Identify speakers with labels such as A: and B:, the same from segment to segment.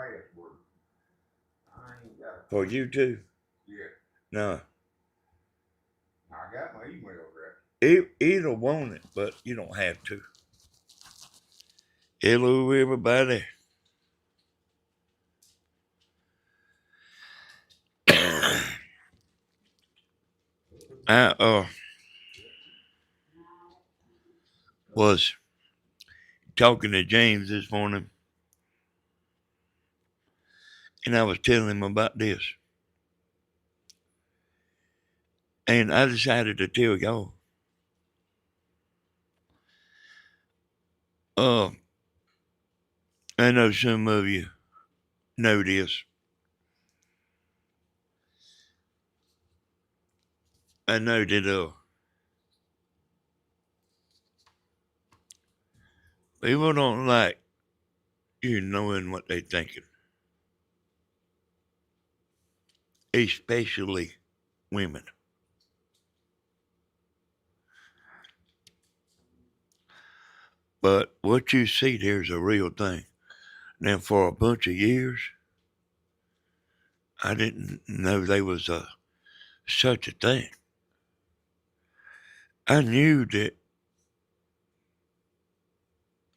A: password. I ain't got it.
B: For you too?
A: Yeah.
B: No.
A: I got my email address.
B: It'll want it, but you don't have to. Hello, everybody. I was talking to James this morning, and I was telling him about this. And I decided to tell y'all. I know some of you know this. I know that people don't like you knowing what they're thinking, especially women. But what you see there is a real thing. Now, for a bunch of years, I didn't know there was such a thing. I knew that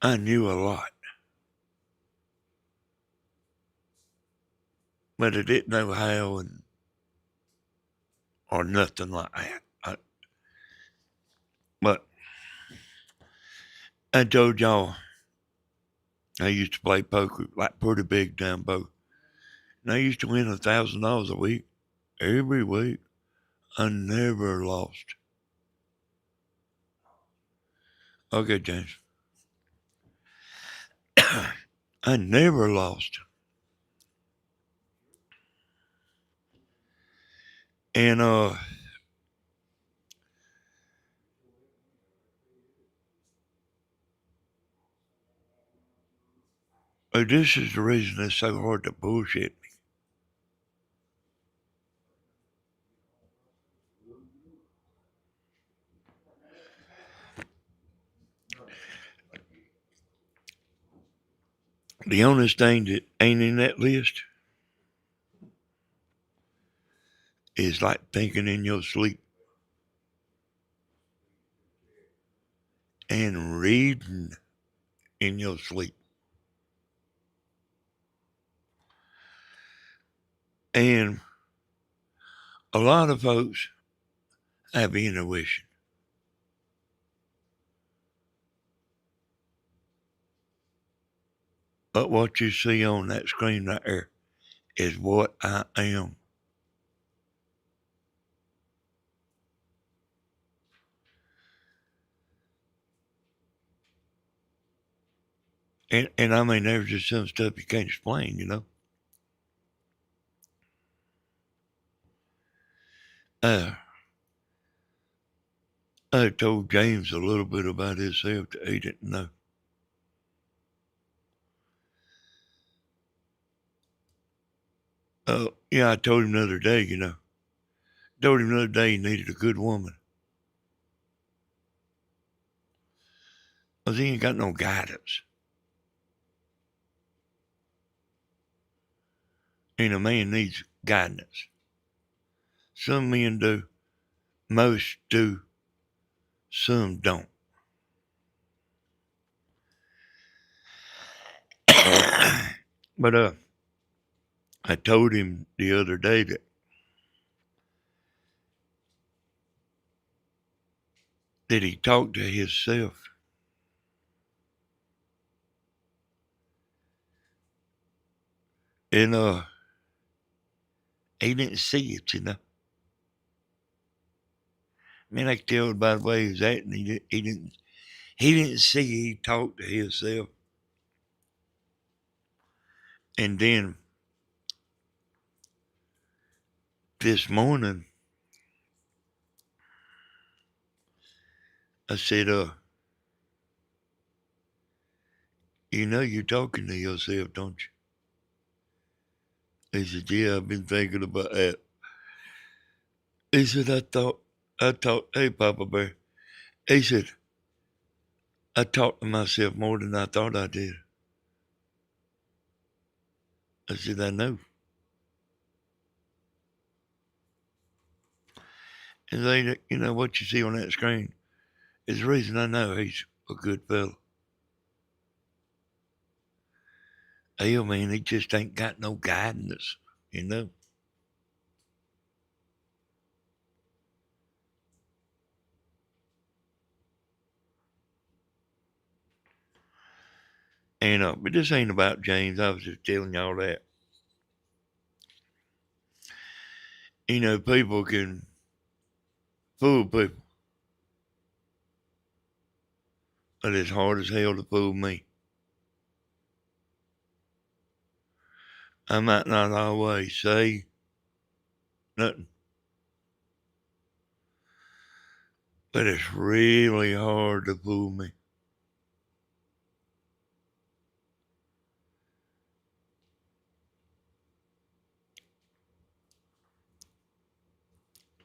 B: I knew a lot, but I didn't know how or nothing like that. But I told y'all I used to play poker, like pretty big time poker. And I used to win $1,000 a week, every week. I never lost. Okay, James. I never lost. And this is the reason it's so hard to bullshit me. The honest thing that ain't in that list is like thinking in your sleep and reading in your sleep. And a lot of folks have intuition. But what you see on that screen right there is what I am. And I mean, there's just some stuff you can't explain, you know. I told James a little bit about himself that he didn't know. Yeah, I told him the other day, you know. Told him the other day he needed a good woman. Because he ain't got no guidance. And a man needs guidance. Some men do. Most do. Some don't. But I told him the other day that he talked to himself. And he didn't see it, you know. I mean, I could tell by the way he was acting, he didn't see he talked to himself. And then this morning, I said, you know you're talking to yourself, don't you? He said, yeah, I've been thinking about that. He said, hey, Papa Bear. He said, I talked to myself more than I thought I did. I said, I know. And they, you know, what you see on that screen is the reason I know he's a good fella. Hell, man, he just ain't got no guidance, you know. And but this ain't about James. I was just telling y'all that. You know, people can fool people, but it's hard as hell to fool me. I might not always say nothing, but it's really hard to fool me.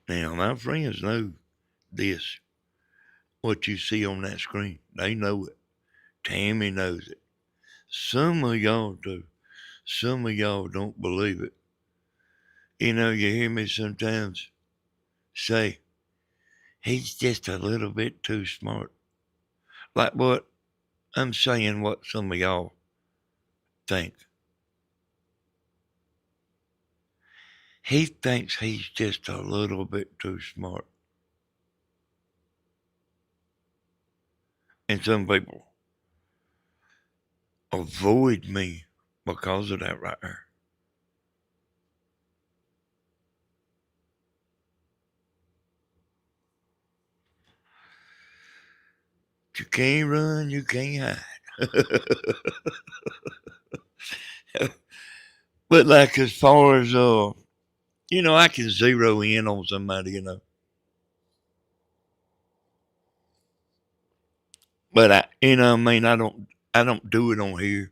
B: Now, my friends know this, what you see on that screen. They know it. Tammy knows it. Some of y'all do. Some of y'all don't believe it. You know, you hear me sometimes say, he's just a little bit too smart. Like what I'm saying, what some of y'all think. He thinks he's just a little bit too smart. And some people avoid me because of that right there. You can't run, you can't hide. But like as far as you know, I can zero in on somebody, you know. But you know, I mean, I don't do it on here.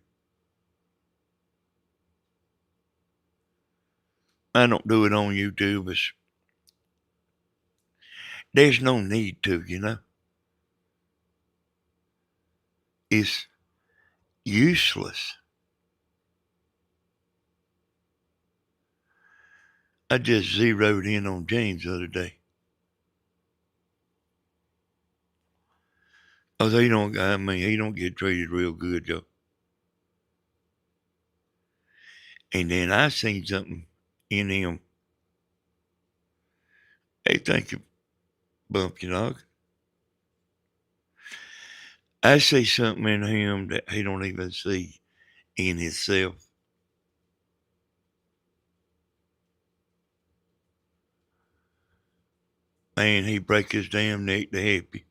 B: I don't do it on YouTube. There's no need to, you know. It's useless. I just zeroed in on James the other day. Oh, they don't. I mean, he don't get treated real good, though. And then I seen something in him. Hey, thank you, Bumpkin Dog. I see something in him that he don't even see in himself. Man, he break his damn neck to help you.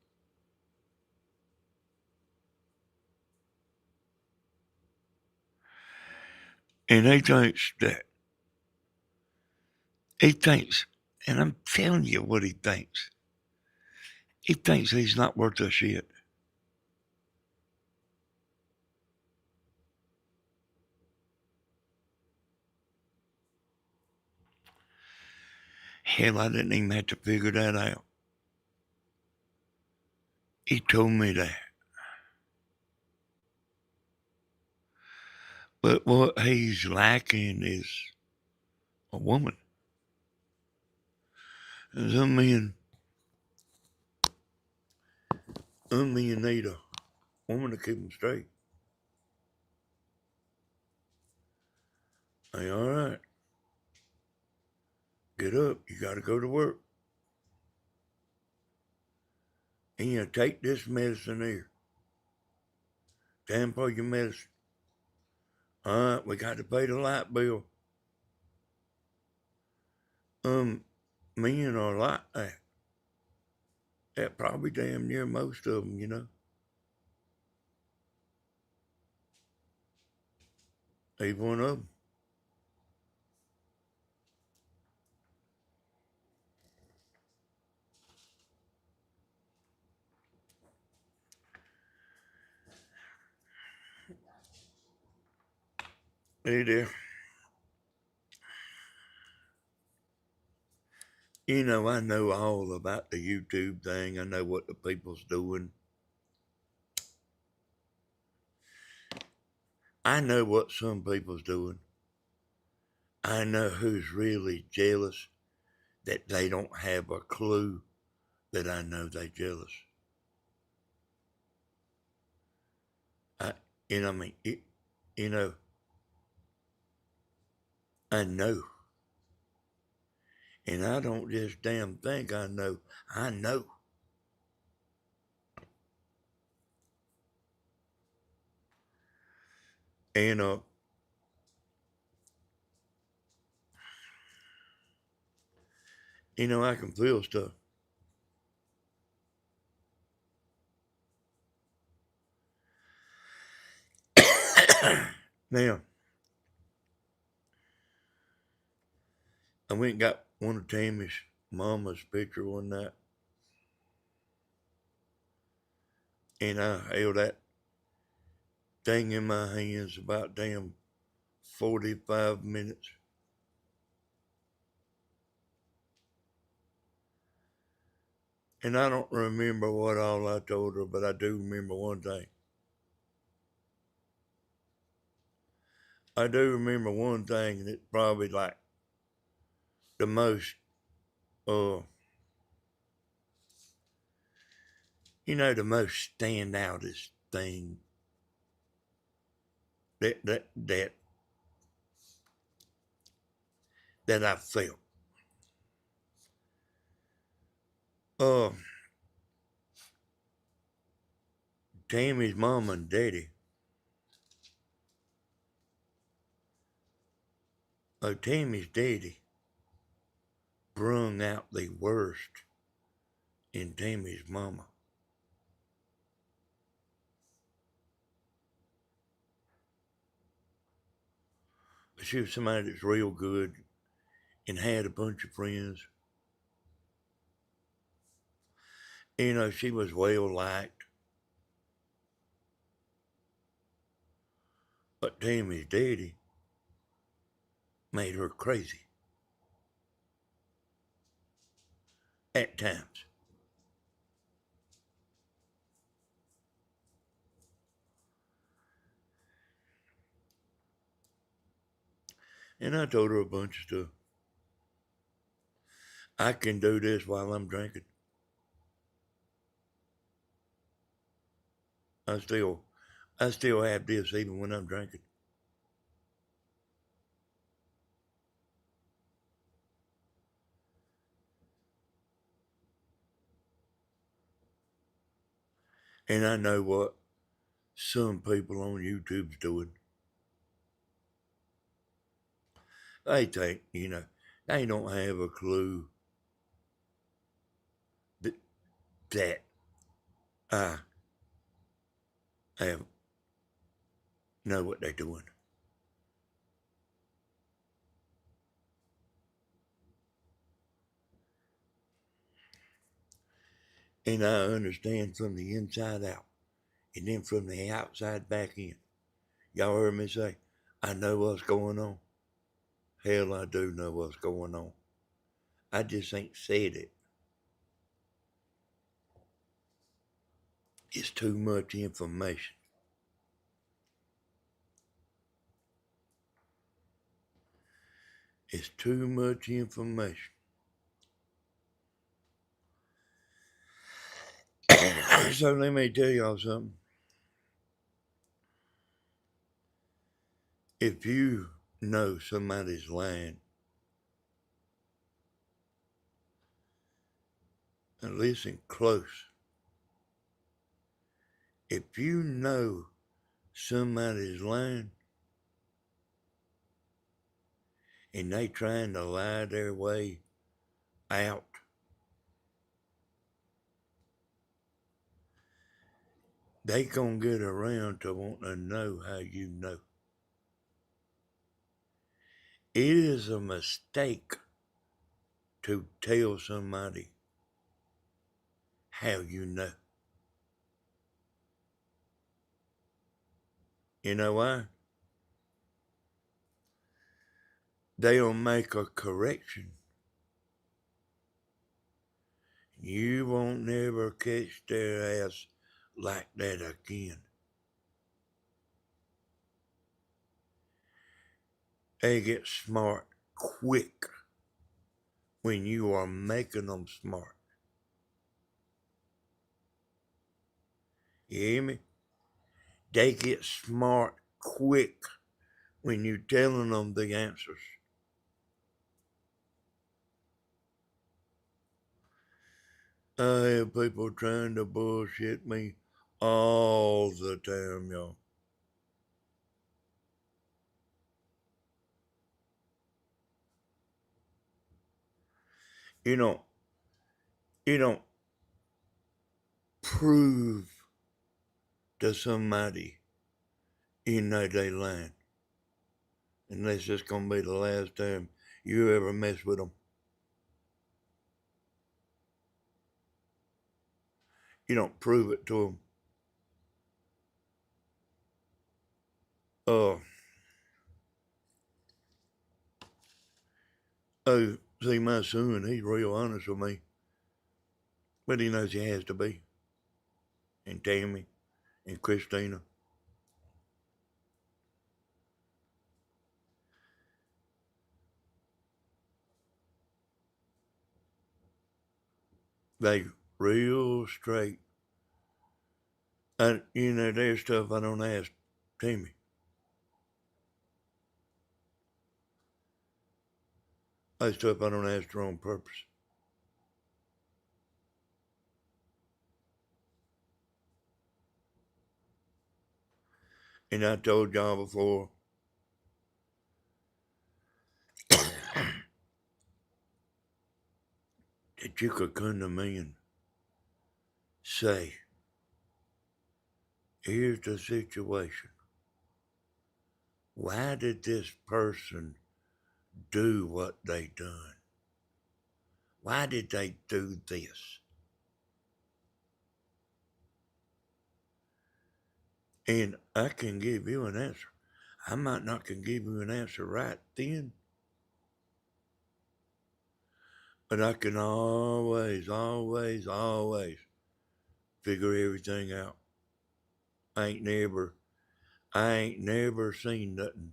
B: And he thinks, and I'm telling you what he thinks. He thinks he's not worth a shit. Hell, I didn't even have to figure that out. He told me that. But what he's lacking is a woman. And some men need a woman to keep them straight. Hey, all right, get up. You got to go to work. And you take this medicine here. Time for your medicine. All right, we got to pay the light bill. Men are like that. That probably damn near most of them, you know. He's one of them. Hey there. You know, I know all about the YouTube thing. I know what the people's doing. I know what some people's doing. I know who's really jealous that they don't have a clue that I know they jealous. I, you know, I mean, you know, I know. And I don't just damn think I know. I know. And, you know, I can feel stuff. Now, I went and got one of Tammy's mama's picture one night. And I held that thing in my hands about damn 45 minutes. And I don't remember what all I told her, but I do remember one thing. I do remember one thing, and it's probably like the most, the most standoutest thing that I felt. Uh, Tammy's mom and daddy. Tammy's daddy brung out the worst in Tammy's mama. She was somebody that's real good and had a bunch of friends. You know, she was well liked. But Tammy's daddy made her crazy at times. And I told her a bunch of stuff. I can do this while I'm drinking. I still have this even when I'm drinking. And I know what some people on YouTube's doing. They think, they don't have a clue that I know what they're doing. And I understand from the inside out and then from the outside back in. Y'all heard me say, I know what's going on. Hell, I do know what's going on. I just ain't said it. It's too much information. It's too much information. So let me tell y'all something. If you know somebody's lying, and listen close. If you know somebody's lying and they trying to lie their way out, they gonna get around to wanting to know how you know. It is a mistake to tell somebody how you know. You know why? They'll make a correction. You won't never catch their ass like that again. They get smart quick when you are making them smart. You hear me? They get smart quick when you're telling them the answers. I have people trying to bullshit me all the time, y'all. You don't prove to somebody in that they lying unless it's gonna be the last time you ever mess with them. You don't prove it to them. See, my son, he's real honest with me, but he knows he has to be. And Tammy and Christina. They real straight. And, there's stuff I don't ask Tammy. There's stuff I don't ask her on purpose. And I told y'all before, that you could come to me and say, here's the situation. Why did this person do what they done? Why did they do this? And I can give you an answer. I might not can give you an answer right then, but I can always figure everything out. I ain't never seen nothing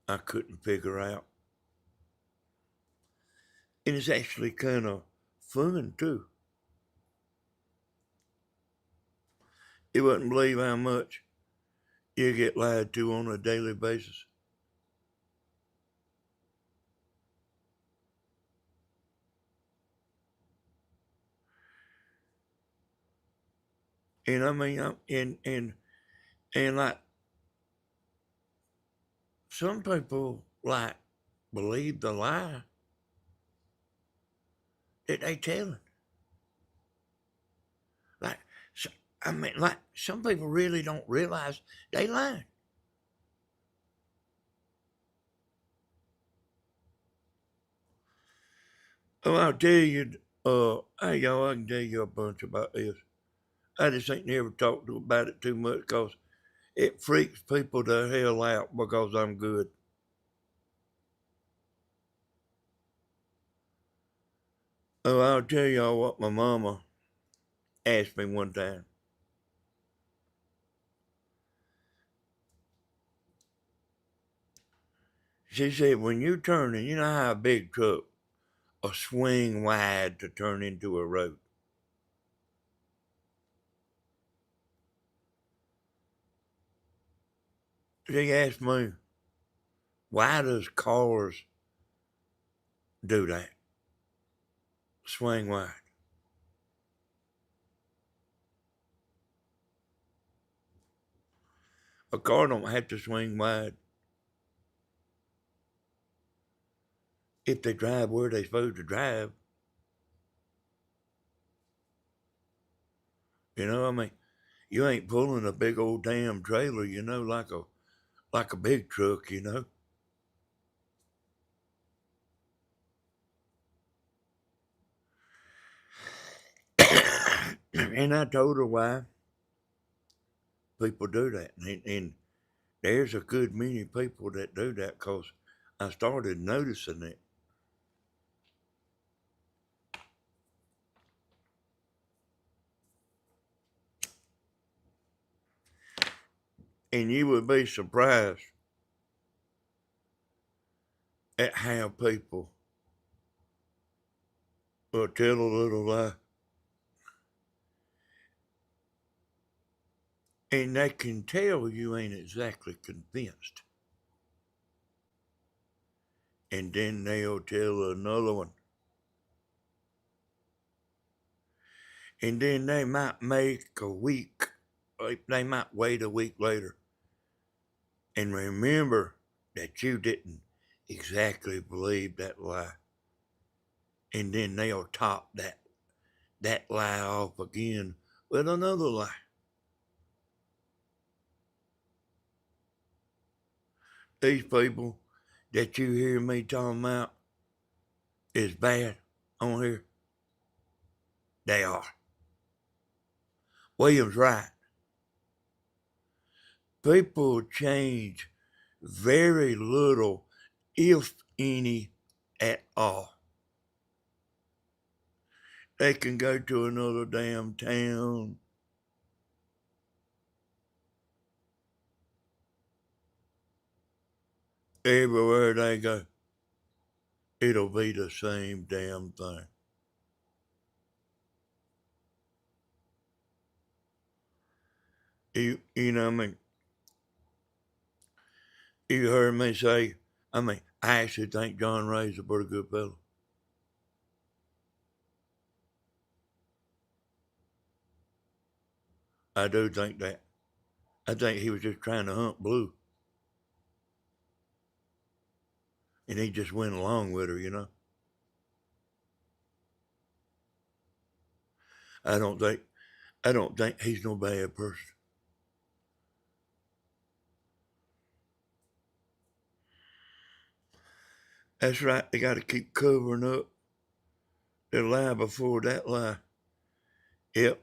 B: I couldn't figure out. And it's actually kind of fun too. You wouldn't believe how much you get lied to on a daily basis. And I mean, and like some people like believe the lie that they telling. Like, like some people really don't realize they lying. Oh, I'll tell you, hey y'all, I can tell you a bunch about this. I just ain't never talked about it too much because it freaks people the hell out because I'm good. Oh, I'll tell y'all what my mama asked me one time. She said, when you turning, you know how a big truck will swing wide to turn into a road. She asked me, why does cars do that? Swing wide. A car don't have to swing wide if they drive where they're supposed to drive. You know, I mean, you ain't pulling a big old damn trailer, like a big truck, And I told her why people do that. And there's a good many people that do that because I started noticing it. And you would be surprised at how people will tell a little lie. And they can tell you ain't exactly convinced. And then they'll tell another one. And then they might make a week, they might wait a week later and remember that you didn't exactly believe that lie. And then they'll top that lie off again with another lie. These people that you hear me talking about is bad on here. They are. William's right. People change very little, if any at all. They can go to another damn town. Everywhere they go, it'll be the same damn thing. You know what I mean? You heard me say, I actually think John Ray's a pretty good fellow. I do think that. I think he was just trying to hunt Blue. And he just went along with her, you know. I don't think he's no bad person. That's right, they gotta keep covering up the lie before that lie. Yep.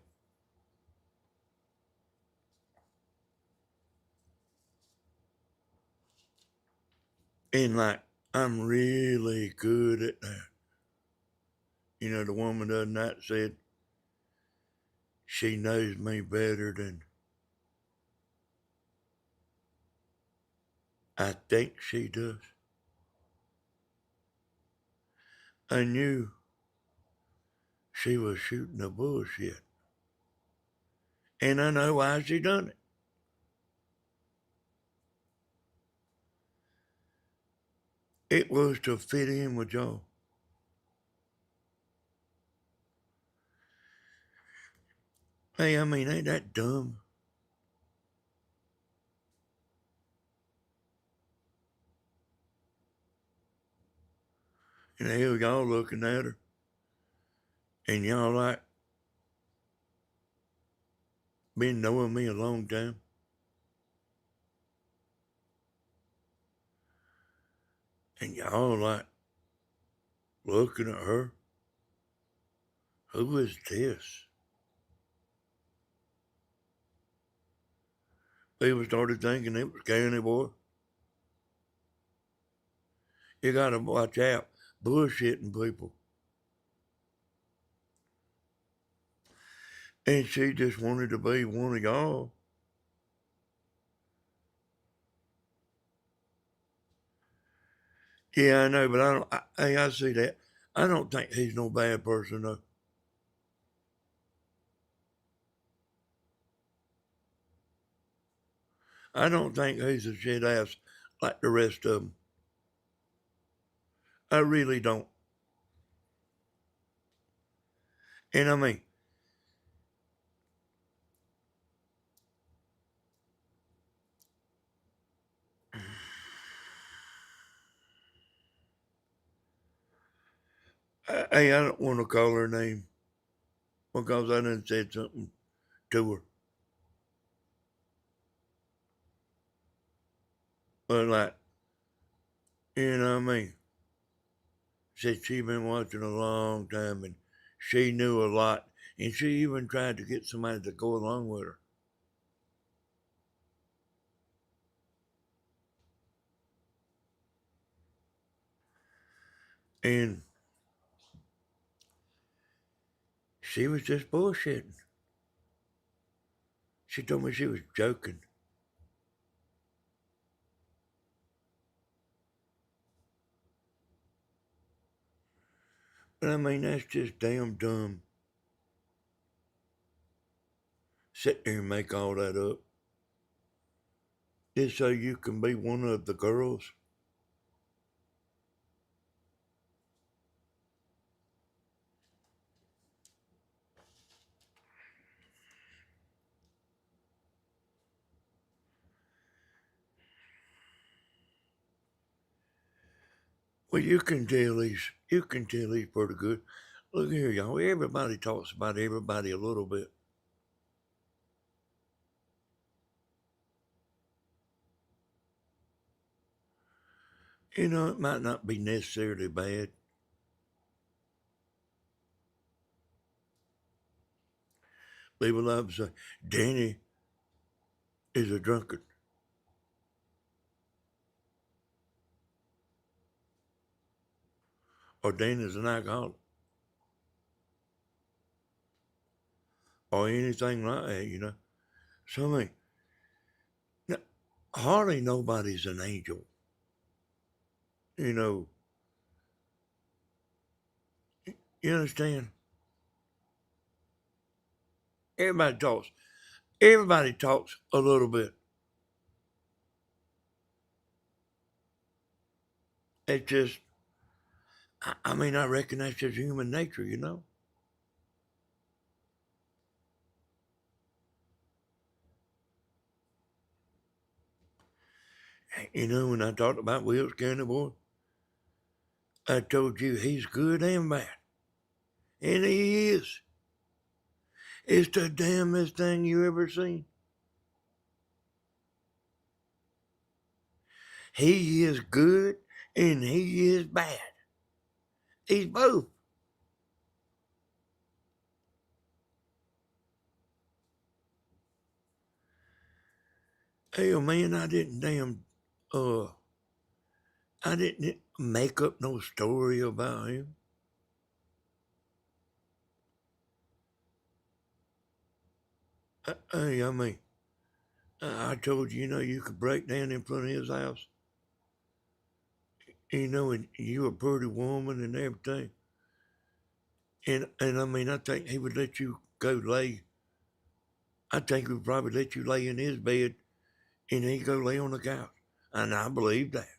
B: And like, I'm really good at that. You know, the woman the other night said she knows me better than I think she does. I knew she was shooting the bullshit. And I know why she done it. It was to fit in with y'all. Hey, ain't that dumb? And here y'all looking at her. And y'all like, been knowing me a long time. And y'all like, looking at her. Who is this? People started thinking it was Candy Boy. You gotta watch out bullshitting people. And she just wanted to be one of y'all. Yeah, I know, but I see that. I don't think he's no bad person, though. I don't think he's a shit ass like the rest of them. I really don't. And I don't want to call her name because I done said something to her. But like, you know what I mean? Said she been watching a long time and she knew a lot. And she even tried to get somebody to go along with her. And she was just bullshitting. She told me she was joking. But I mean, that's just damn dumb. Sit there and make all that up. Just so you can be one of the girls. Well, you can tell he's pretty good. Look here, y'all. Everybody talks about everybody a little bit. You know, it might not be necessarily bad. People love to say, Danny is a drunkard. Or Danny's an alcoholic. Or anything like that, you know. So, I mean, hardly nobody's an angel. You know, you understand? Everybody talks. Everybody talks a little bit. It's just, I mean, I reckon that's just human nature, you know? You know, when I talked about Will's County Boy, I told you he's good and bad. And he is. It's the damnedest thing you ever seen. He is good and he is bad. He's both. Hell, man, I didn't make up no story about him. Hey, I mean, I told you, you know, you could break down in front of his house. You know, and you a pretty woman and everything. And I mean, I think he would let you go lay. I think he would probably let you lay in his bed and he'd go lay on the couch. And I believe that.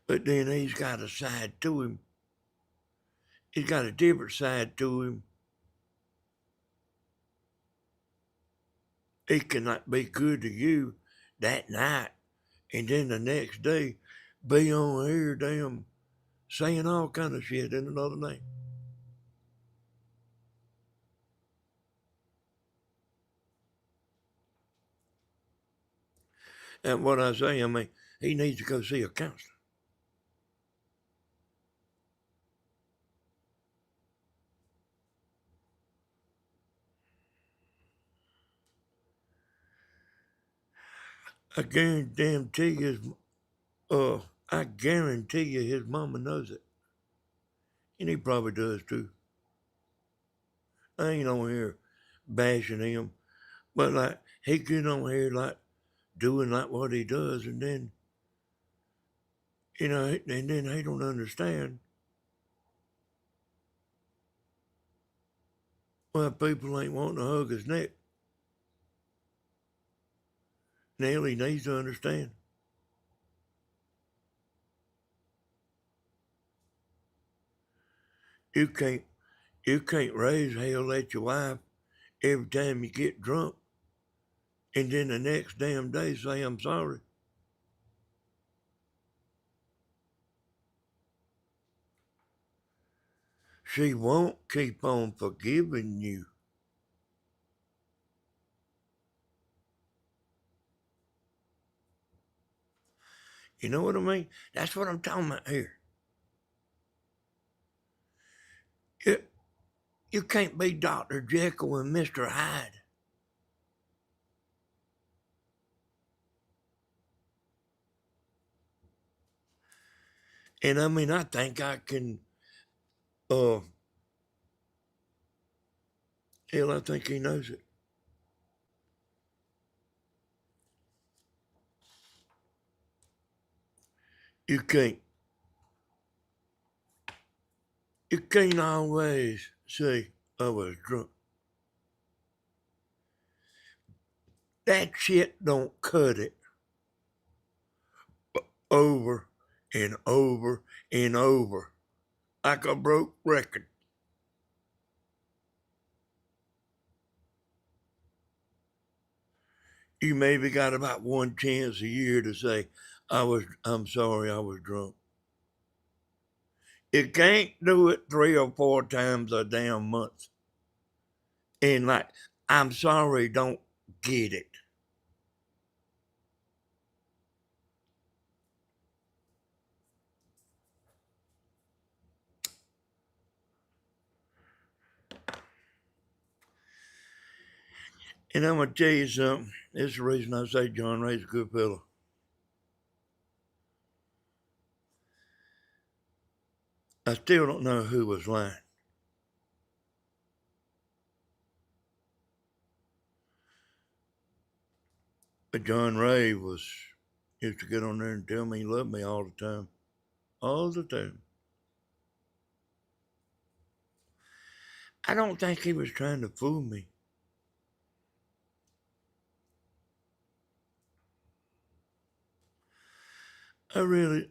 B: But then he's got a side to him. He's got a different side to him. He cannot be good to you that night and then the next day be on here damn saying all kind of shit in another name. And what I say, I mean, he needs to go see a counselor. I guarantee you I guarantee you his mama knows it. And he probably does too. I ain't on here bashing him, but like he get on here like doing like what he does, and then you know, and then he don't understand why people ain't wanting to hug his neck. Now he needs to understand. You can't raise hell at your wife every time you get drunk, and then the next damn day say I'm sorry. She won't keep on forgiving you. You know what I mean? That's what I'm talking about here. You, you can't be Dr. Jekyll and Mr. Hyde. And I mean, I think I can, hell, I think he knows it. You can't You can't always say I was drunk. That shit don't cut it. Over and over and over. Like a broke record. You maybe got about one chance a year to say, I'm sorry I was drunk. You can't do it 3 or 4 times a damn month. And like, I'm sorry, don't get it. And I'm going to tell you something. This is the reason I say John Ray's a good fellow. I still don't know who was lying. But John Ray used to get on there and tell me he loved me all the time. All the time. I don't think he was trying to fool me. I mean,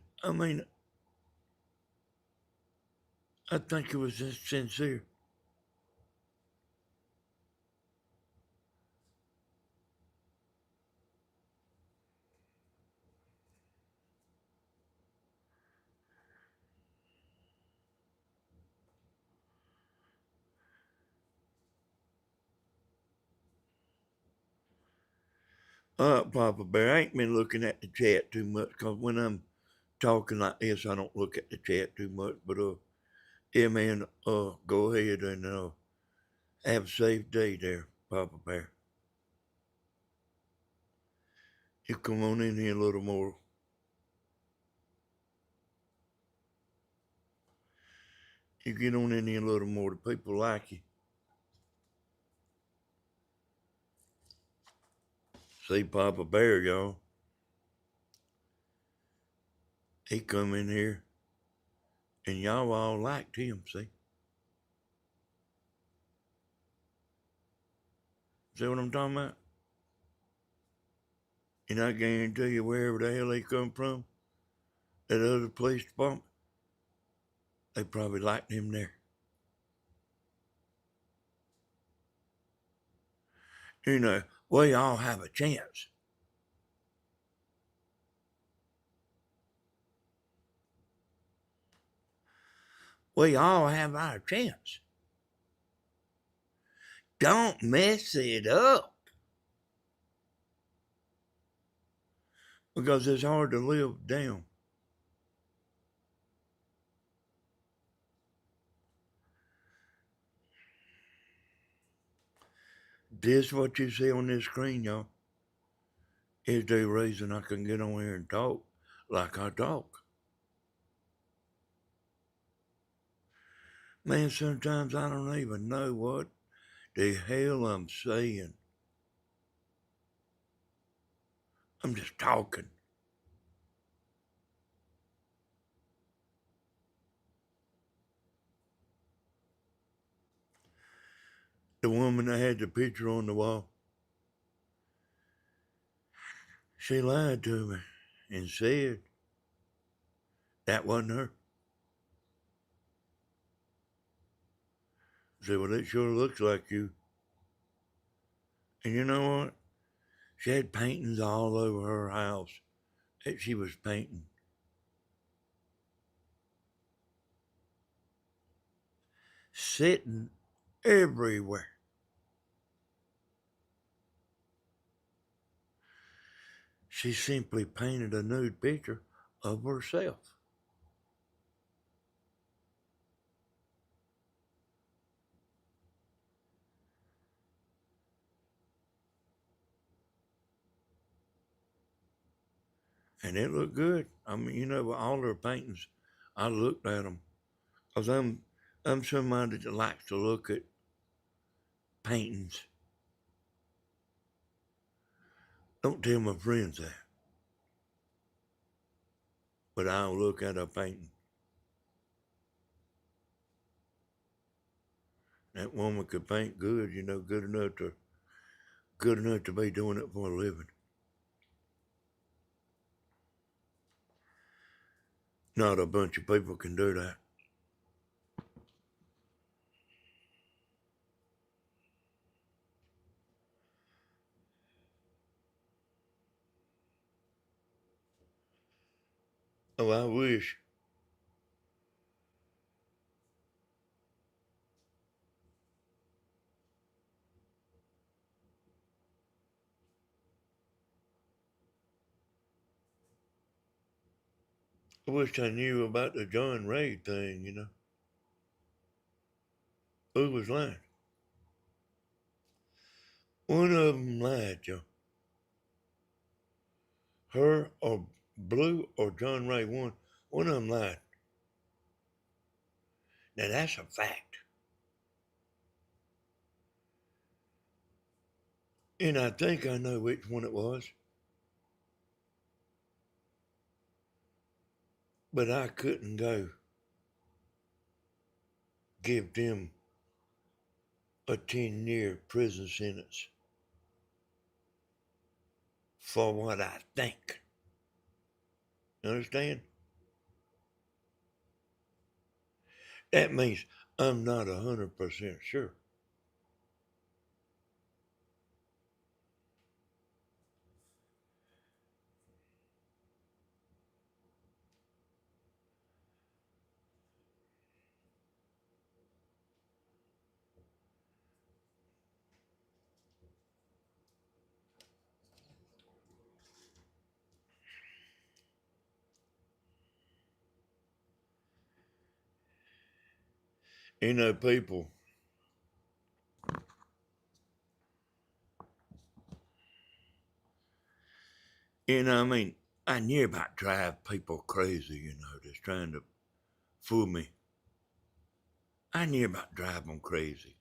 B: I think it was just sincere. Papa Bear, I ain't been looking at the chat too much because when I'm talking like this, I don't look at the chat too much. But yeah, man, go ahead and have a safe day there, Papa Bear. You come on in here a little more. You get on in here a little more. The people like you. See Papa Bear, y'all. He come in here, and y'all all liked him. See what I'm talking about? And I guarantee you, wherever the hell they come from, that other police department, they probably liked him there. You know, we all have a chance. We all have our chance. Don't mess it up. Because it's hard to live down. This what you see on this screen, y'all, is the reason I can get on here and talk like I talk. Man, sometimes I don't even know what the hell I'm saying. I'm just talking. The woman that had the picture on the wall, she lied to me and said that wasn't her. I said, well, it sure looks like you. And you know what? She had paintings all over her house that she was painting. Sitting everywhere. She simply painted a nude picture of herself. And it looked good. I mean, you know, all her paintings, I looked at them. Because I'm somebody that likes to look at paintings. Don't tell my friends that. But I'll look at a painting. That woman could paint good, you know, good enough to be doing it for a living. Not a bunch of people can do that. Oh, I wish. I wish I knew about the John Ray thing, you know. Who was lying? One of them lied, Joe. Her or Blue or John Ray, one of them lied. Now that's a fact. And I think I know which one it was. But I couldn't go give them a 10-year prison sentence for what I think. You understand? That means I'm not 100% sure. You know, people, I mean, I near about drive people crazy, you know, just trying to fool me. I near about drive them crazy.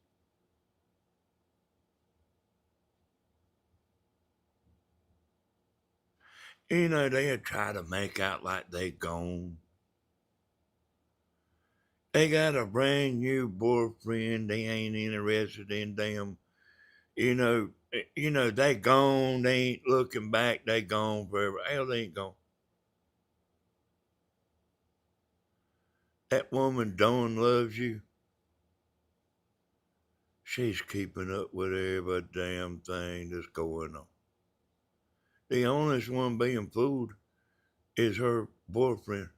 B: You know, they'll try to make out like they gone. They got a brand new boyfriend. They ain't interested in them. They gone. They ain't looking back. They gone forever. Hell, they ain't gone. That woman, Dawn, loves you. She's keeping up with every damn thing that's going on. The only one being fooled is her boyfriend.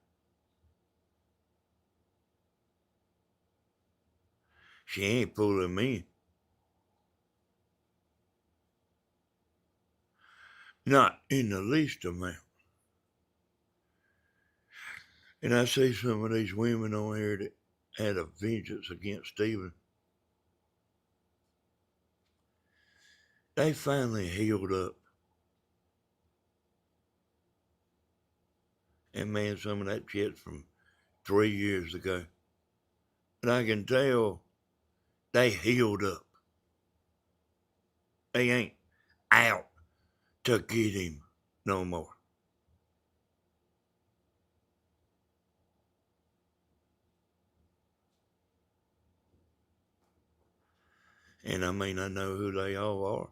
B: She ain't fooling me. Not in the least amount. And I see some of these women on here that had a vengeance against Stephen. They finally healed up. And man, some of that shit's from 3 years ago. But I can tell they healed up. They ain't out to get him no more. And I mean, I know who they all are.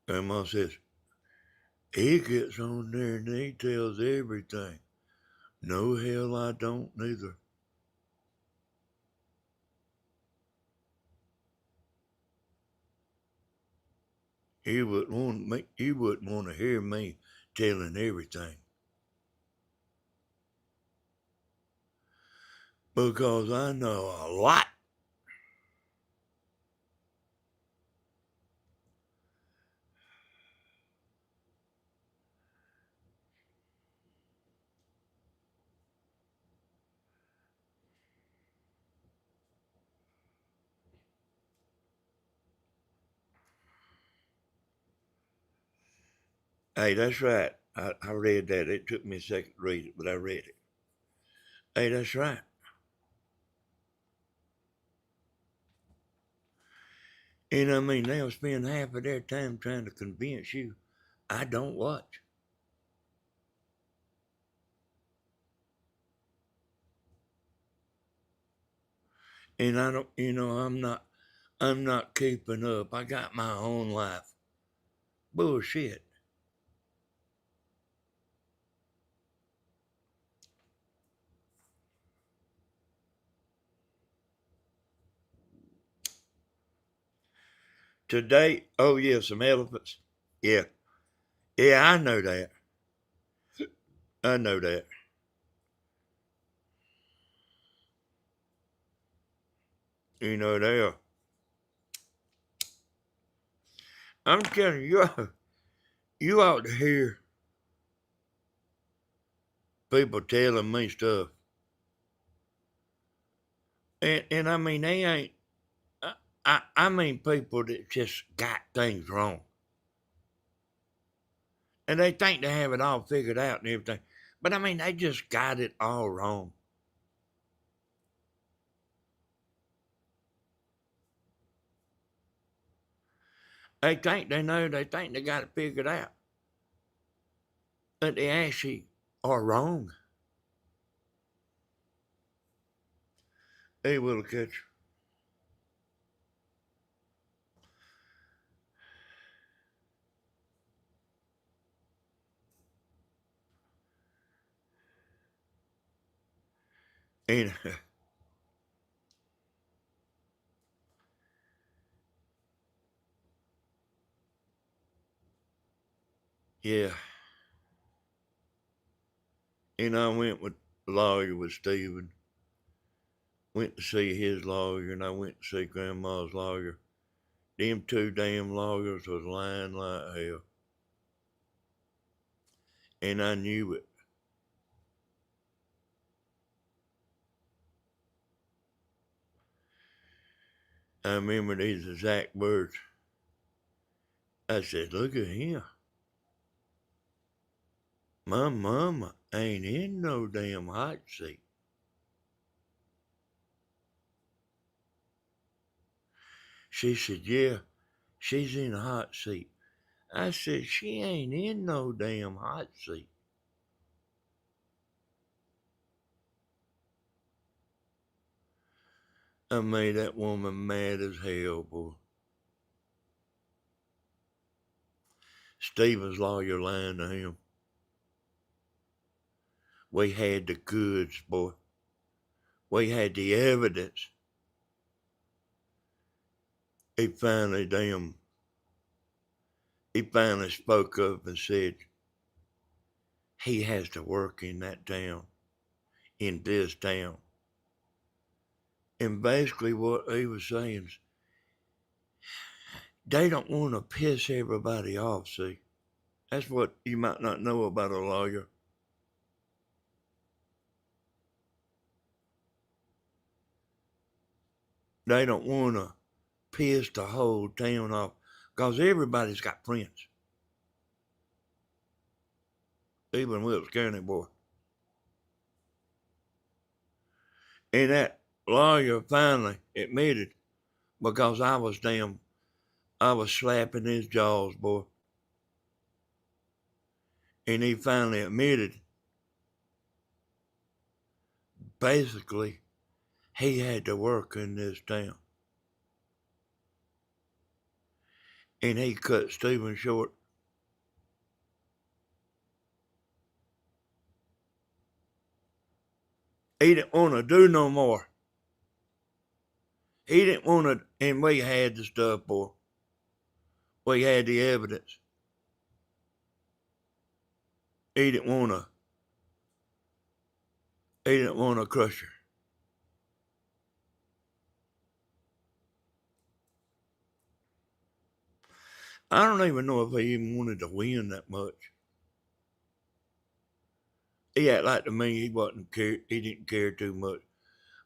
B: Grandma says, he gets on there and he tells everything. No, hell, I don't neither. You wouldn't want to hear me telling everything. Because I know a lot. Hey, that's right. I read that. It took me a second to read it, but I read it. Hey, that's right. And I mean, they'll spend half of their time trying to convince you, I don't watch. And I don't, I'm not keeping up. I got my own life. Bullshit. Today, oh yeah, some elephants. Yeah. Yeah, I know that. I know that. They are. I'm telling you, you ought to hear people telling me stuff. And I mean, they ain't, I mean people that just got things wrong. And they think they have it all figured out and everything. But I mean, they just got it all wrong. They think they know, they think they got it figured out. But they actually are wrong. They will catch. And yeah. And I went with lawyer with Stephen. Went to see his lawyer and I went to see Grandma's lawyer. Them two damn lawyers was lying like hell. And I knew it. I remember these exact words. I said, look at him. My mama ain't in no damn hot seat. She said, yeah, she's in a hot seat. I said, she ain't in no damn hot seat. I made that woman mad as hell, boy. Stephen's lawyer lying to him. We had the goods, boy. We had the evidence. He finally spoke up and said he has to work in that town, in this town. And basically what he was saying is they don't want to piss everybody off, see. That's what you might not know about a lawyer. They don't want to piss the whole town off because everybody's got friends. Even Wilkes County, boy. And that lawyer finally admitted because I was slapping his jaws, boy. And he finally admitted basically he had to work in this town. And he cut Stephen short. He didn't want to do no more. He didn't want to, and we had the stuff, boy. We had the evidence. He didn't want to crush her. I don't even know if he even wanted to win that much. He acted like to me he didn't care too much.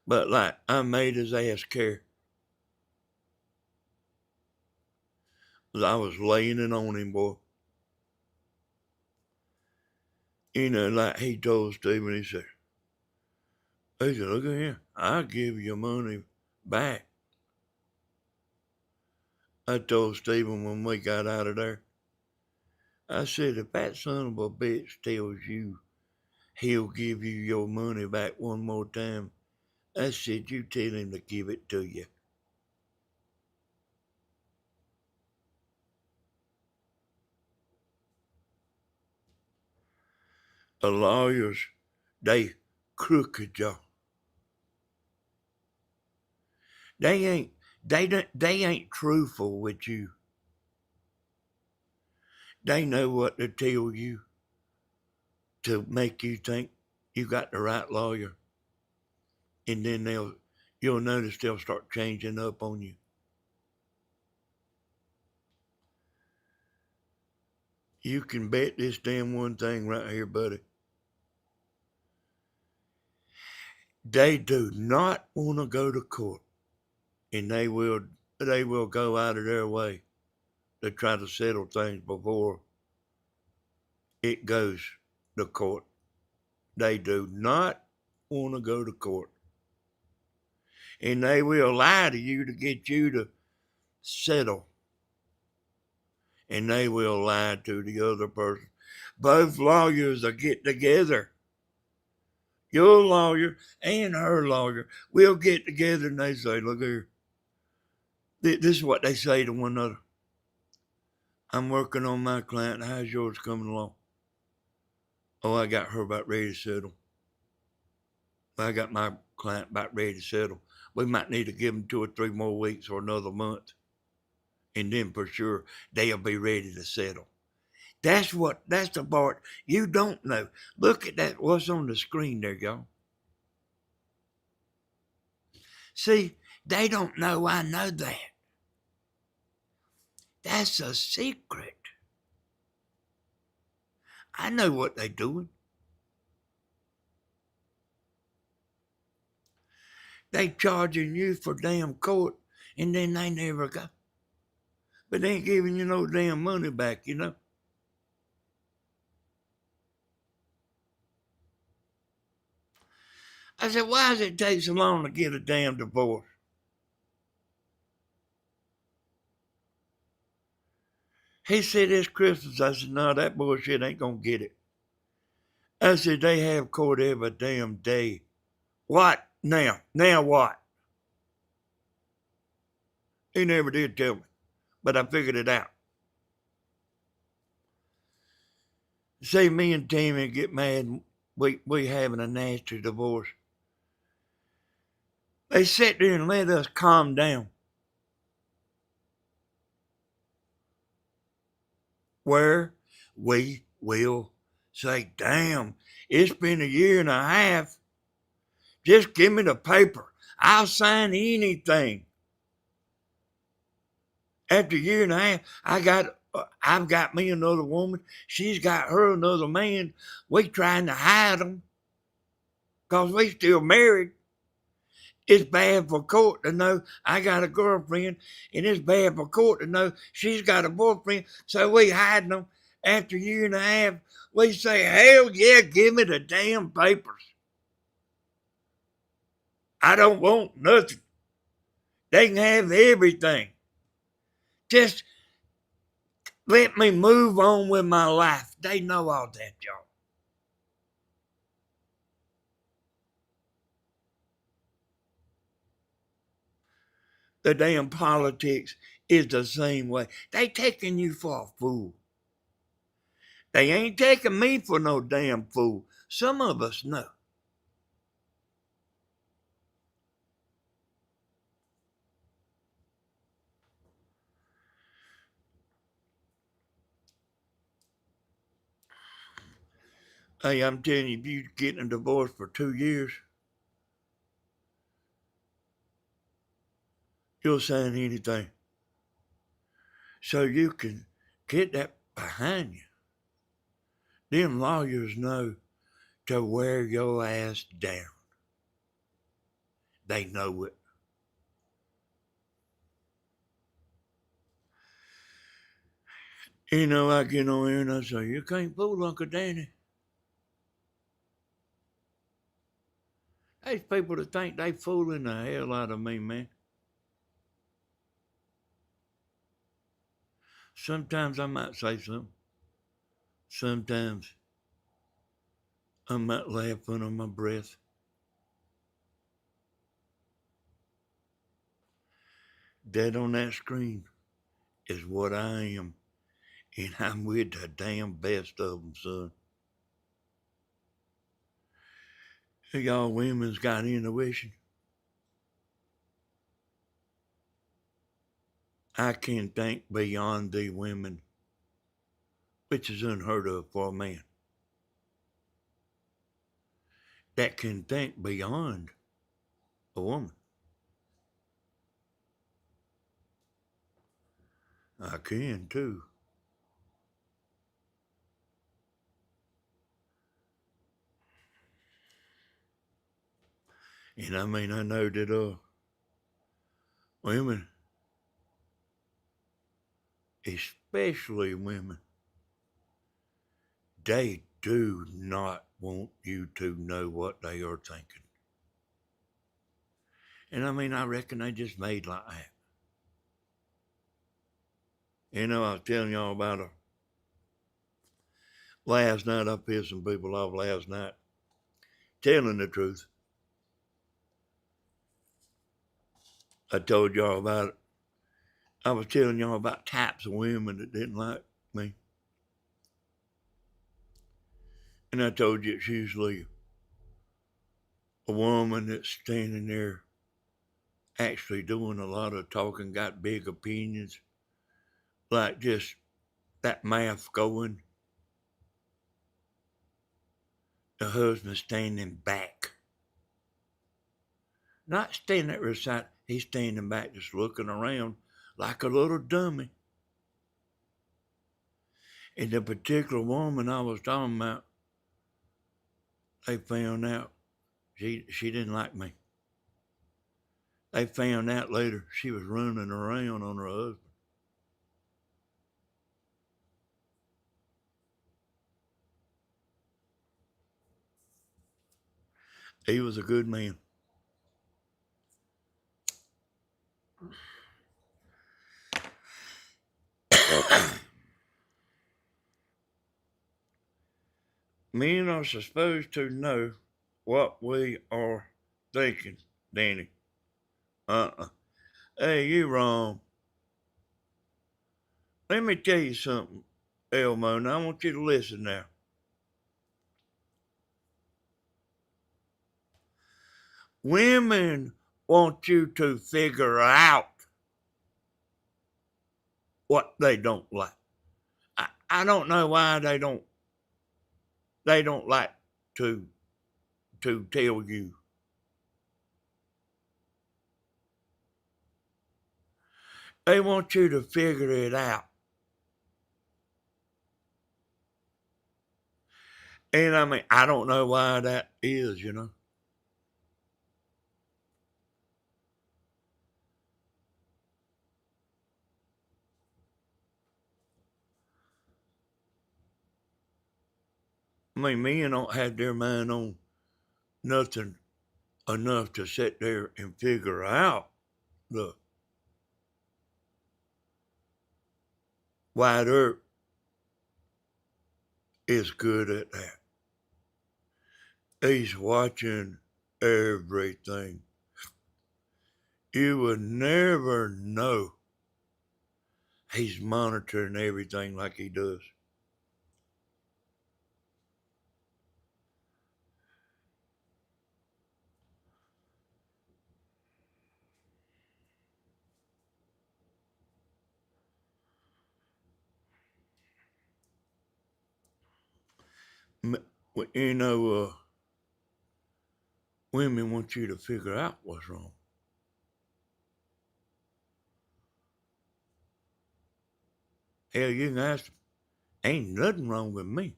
B: But like, I made his ass care. I was laying it on him, boy. Like he told Stephen, he said, look at here, I'll give you money back. I told Stephen when we got out of there, I said, if that son of a bitch tells you he'll give you your money back one more time, I said, you tell him to give it to you. The lawyers, they crooked, y'all. They ain't truthful with you. They know what to tell you to make you think you got the right lawyer. And then you'll notice they'll start changing up on you. You can bet this damn one thing right here, buddy. They do not want to go to court, and they will go out of their way to try to settle things before it goes to court. They do not want to go to court. And they will lie to you to get you to settle. And they will lie to the other person. Both lawyers will get together. Your lawyer and her lawyer will get together and they say, look here. This is what they say to one another. I'm working on my client. How's yours coming along? Oh, I got her about ready to settle. I got my client about ready to settle. We might need to give them 2 or 3 more weeks or another month. And then for sure, they'll be ready to settle. That's the part you don't know. Look at that, what's on the screen there, y'all. See, they don't know I know that. That's a secret. I know what they're doing. They charging you for damn court, and then they never go. But they ain't giving you no damn money back, you know. I said, why does it take so long to get a damn divorce? He said, it's Christmas. I said, no, that bullshit ain't gonna get it. I said, they have court every damn day. What now? Now what? He never did tell me, but I figured it out. See, me and Tammy get mad. We having a nasty divorce. They sit there and let us calm down. Where we will say, damn, it's been a year and a half. Just give me the paper. I'll sign anything. After a year and a half, I've got me another woman. She's got her another man. We trying to hide them because we still married. It's bad for court to know I got a girlfriend, and it's bad for court to know she's got a boyfriend. So we hiding them. After a year and a half, we say, hell yeah, give me the damn papers. I don't want nothing. They can have everything. Just let me move on with my life. They know all that, y'all. The damn politics is the same way. They taking you for a fool. They ain't taking me for no damn fool. Some of us know. Hey, I'm telling you, if you're getting a divorce for 2 years, you'll sign anything. So you can get that behind you. Them lawyers know to wear your ass down. They know it. You know, I get on here and I say, you can't fool Uncle Danny. There's people that think they fooling the hell out of me, man. Sometimes I might say something. Sometimes I might laugh under my breath. Dead on that screen is what I am, and I'm with the damn best of them, son. Y'all women's got intuition. I can think beyond the women, which is unheard of for a man. That can think beyond a woman. I can too. And I mean, I know that women, especially women, they do not want you to know what they are thinking. And I mean, I reckon they just made like that. You know, I was telling y'all about last night. I pissed some people off last night. Telling the truth. I told y'all about it. I was telling y'all about types of women that didn't like me. And I told you it's usually a woman that's standing there actually doing a lot of talking, got big opinions, like just that mouth going. The husband standing back. Not standing at her side, he's standing back just looking around like a little dummy. And the particular woman I was talking about, they found out she didn't like me. They found out later she was running around on her husband. He was a good man. Men are supposed to know what we are thinking, Danny. Hey, you wrong. Let me tell you something, Elmo, and I want you to listen now. Women want you to figure out what they don't like. I don't know why they don't like to tell you. They want you to figure it out. And I mean, I don't know why that is, you know. I mean, men don't have their mind on nothing enough to sit there and figure out the Wyatt Earp is good at that. He's watching everything. You would never know he's monitoring everything like he does. You know, women want you to figure out what's wrong. Hell, you can ask them, ain't nothing wrong with me.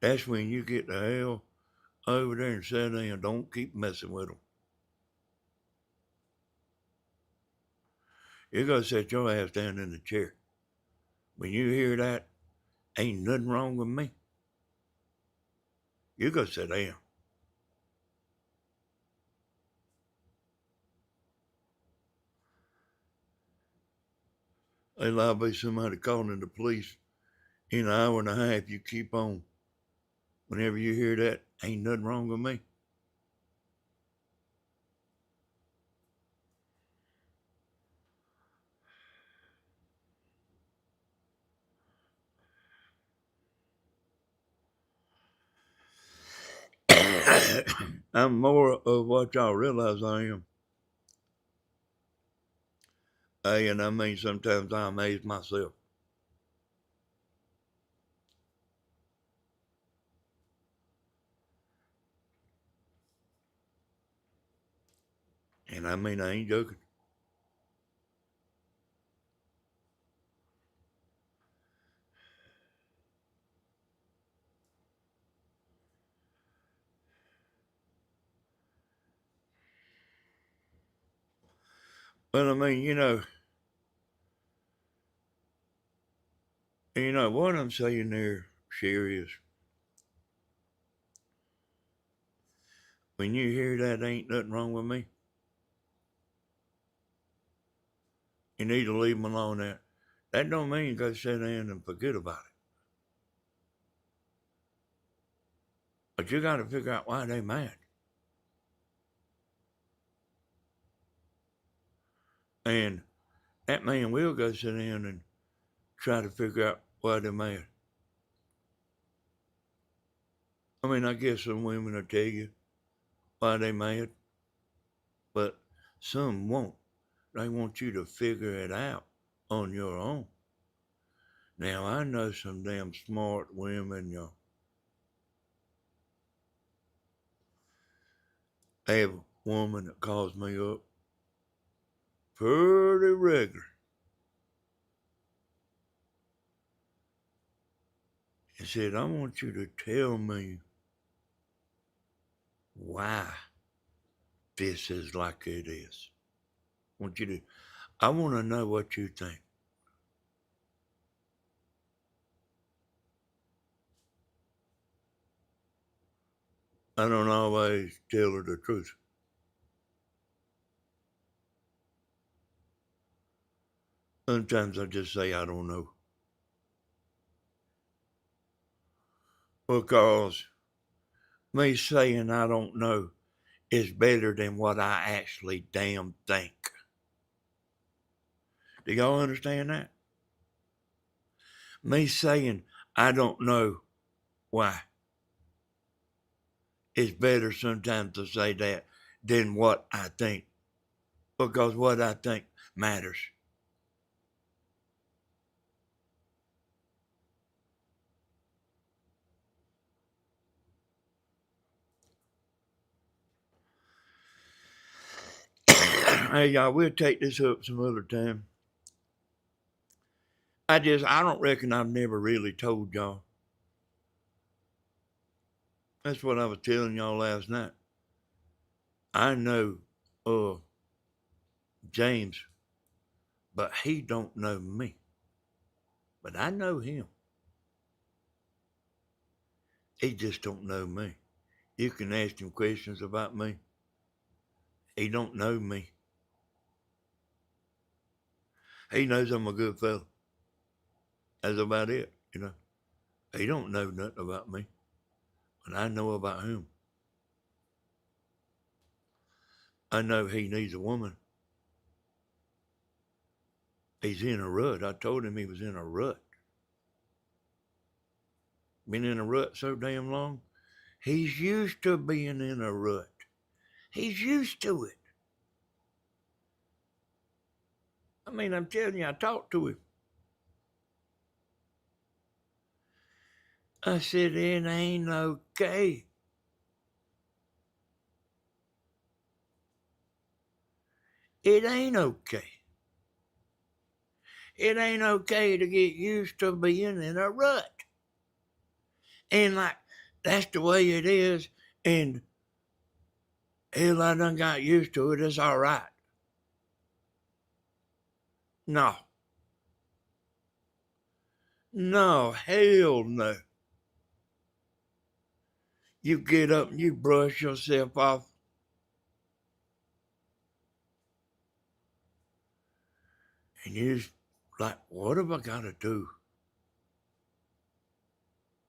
B: That's when you get the hell over there and sit down. Don't keep messing with them. You gotta sit your ass down in the chair. When you hear that, ain't nothing wrong with me, you gotta sit down. There's liable to be somebody calling the police in an hour and a half. You keep on. Whenever you hear that, ain't nothing wrong with me. I'm more of what y'all realize I am. Hey, and I mean, sometimes I amaze myself. And I mean, I ain't joking. But I mean, what I'm saying there, Sherry, is when you hear that ain't nothing wrong with me, you need to leave them alone there. That don't mean go sit down and forget about it. But you got to figure out why they mad. And that man will go sit down and try to figure out why they're mad. I mean, I guess some women will tell you why they mad, but some won't. They want you to figure it out on your own. Now, I know some damn smart women, y'all. I have a woman that calls me up pretty regular and said, I want you to tell me why this is like it is. I want to know what you think. I don't always tell her the truth. Sometimes I just say I don't know. Because me saying I don't know is better than what I actually damn think. Do y'all understand that? Me saying I don't know why is better sometimes to say that than what I think. Because what I think matters. Hey, y'all, we'll take this up some other time. I don't reckon I've never really told y'all. That's what I was telling y'all last night. I know James, but he don't know me. But I know him. He just don't know me. You can ask him questions about me. He don't know me. He knows I'm a good fella. That's about it, He don't know nothing about me. But I know about him. I know he needs a woman. He's in a rut. I told him he was in a rut. Been in a rut so damn long. He's used to being in a rut. He's used to it. I mean, I'm telling you, I talked to him. I said, it ain't okay. It ain't okay. It ain't okay to get used to being in a rut. And like, that's the way it is. And hell, I done got used to it. It's all right. No. No, hell no. You get up and you brush yourself off. And you Like, what have I got to do?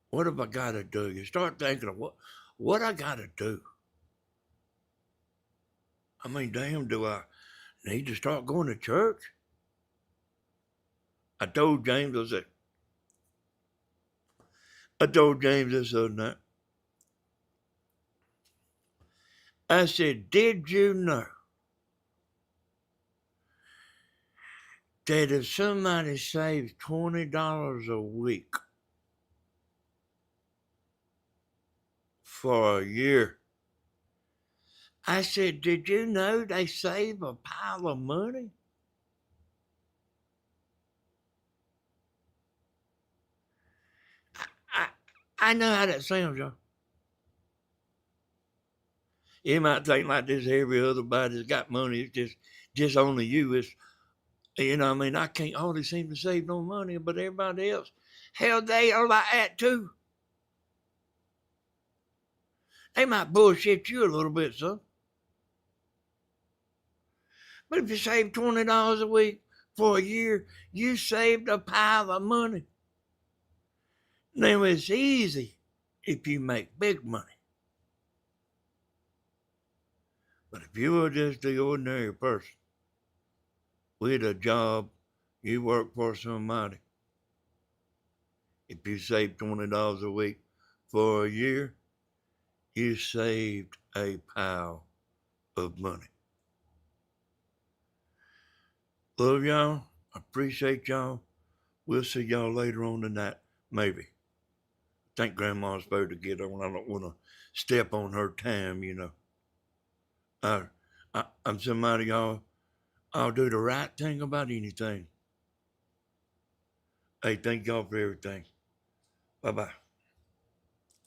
B: What have I got to do? You start thinking of what I got to do. I mean, damn, do I need to start going to church? I told James this other night. I said, did you know that if somebody saves $20 a week for a year, I said, did you know they save a pile of money? I know how that sounds, y'all. You might think like this, every other body's got money. It's just only you. It's, you know, I mean, I can't hardly seem to save no money, but everybody else, hell, they are like that too. They might bullshit you a little bit, son. But if you save $20 a week for a year, you saved a pile of money. Now, it's easy if you make big money. But if you were just the ordinary person with a job, you work for somebody, if you save $20 a week for a year, you saved a pile of money. Love y'all. Appreciate y'all. We'll see y'all later on tonight, maybe. I think Grandma's supposed to get on. I don't want to step on her time, you know. I'm somebody, y'all. I'll do the right thing about anything. Hey, thank y'all for everything. Bye-bye.